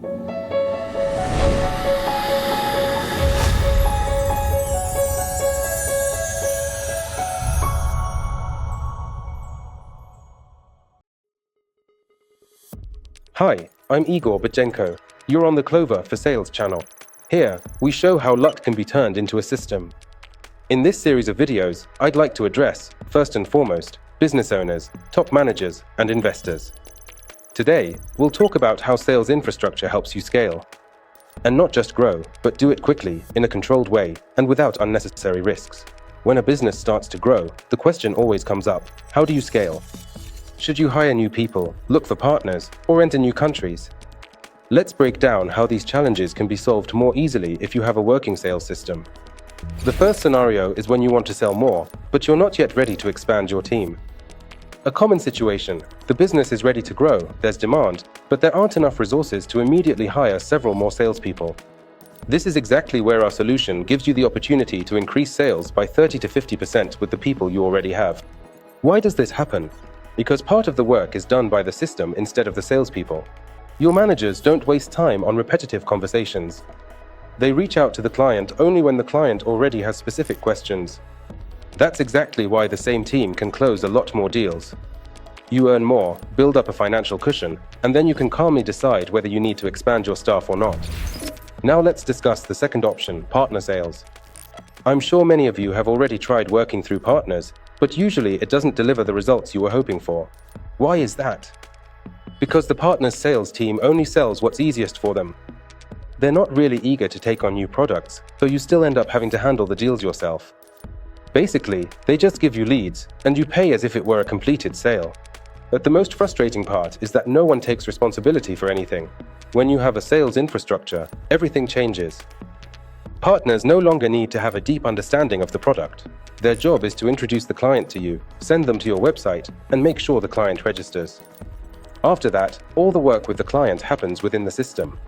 Hi, I'm Ihor Bozhenko. You're on the Clover for Sales channel. Here, we show how luck can be turned into a system. In this series of videos, I'd like to address, first and foremost, business owners, top managers, and investors. Today, we'll talk about how sales infrastructure helps you scale. And not just grow, but do it quickly, in a controlled way, and without unnecessary risks. When a business starts to grow, the question always comes up: how do you scale? Should you hire new people, look for partners, or enter new countries? Let's break down how these challenges can be solved more easily if you have a working sales system. The first scenario is when you want to sell more, but you're not yet ready to expand your team. A common situation: the business is ready to grow, there's demand, but there aren't enough resources to immediately hire several more salespeople. This is exactly where our solution gives you the opportunity to increase sales by 30 to 50% with the people you already have. Why does this happen? Because part of the work is done by the system instead of the salespeople. Your managers don't waste time on repetitive conversations. They reach out to the client only when the client already has specific questions. That's exactly why the same team can close a lot more deals. You earn more, build up a financial cushion, and then you can calmly decide whether you need to expand your staff or not. Now let's discuss the second option, partner sales. I'm sure many of you have already tried working through partners, but usually it doesn't deliver the results you were hoping for. Why is that? Because the partner's sales team only sells what's easiest for them. They're not really eager to take on new products, so you still end up having to handle the deals yourself. Basically, they just give you leads, and you pay as if it were a completed sale. But the most frustrating part is that no one takes responsibility for anything. When you have a sales infrastructure, everything changes. Partners no longer need to have a deep understanding of the product. Their job is to introduce the client to you, send them to your website, and make sure the client registers. After that, all the work with the client happens within the system.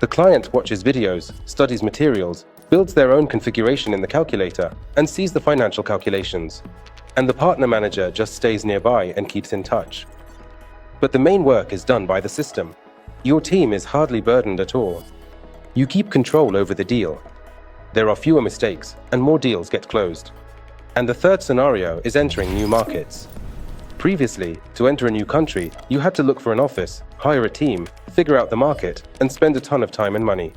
The client watches videos, studies materials, builds their own configuration in the calculator, and sees the financial calculations. And the partner manager just stays nearby and keeps in touch. But the main work is done by the system. Your team is hardly burdened at all. You keep control over the deal. There are fewer mistakes, and more deals get closed. And the third scenario is entering new markets. Previously, to enter a new country, you had to look for an office, hire a team, figure out the market, and spend a ton of time and money.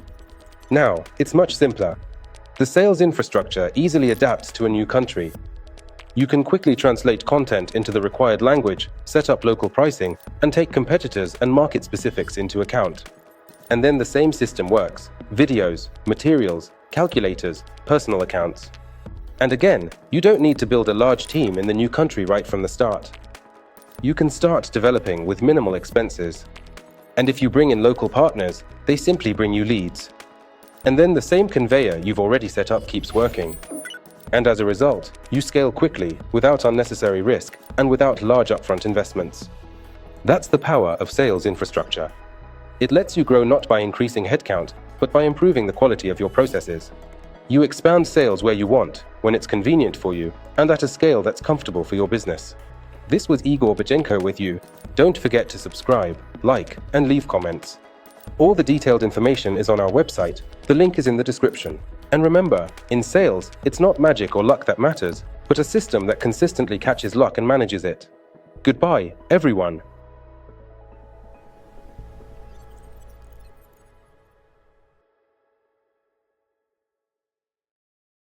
Now, it's much simpler. The sales infrastructure easily adapts to a new country. You can quickly translate content into the required language, set up local pricing, and take competitors and market specifics into account. And then the same system works: videos, materials, calculators, personal accounts. And again, you don't need to build a large team in the new country right from the start. You can start developing with minimal expenses. And if you bring in local partners, they simply bring you leads. And then the same conveyor you've already set up keeps working. And as a result, you scale quickly, without unnecessary risk, and without large upfront investments. That's the power of sales infrastructure. It lets you grow not by increasing headcount, but by improving the quality of your processes. You expand sales where you want, when it's convenient for you, and at a scale that's comfortable for your business. This was Ihor Bozhenko with you. Don't forget to subscribe, like, and leave comments. All the detailed information is on our website. The link is in the description. And remember, in sales, it's not magic or luck that matters, but a system that consistently catches luck and manages it. Goodbye, everyone.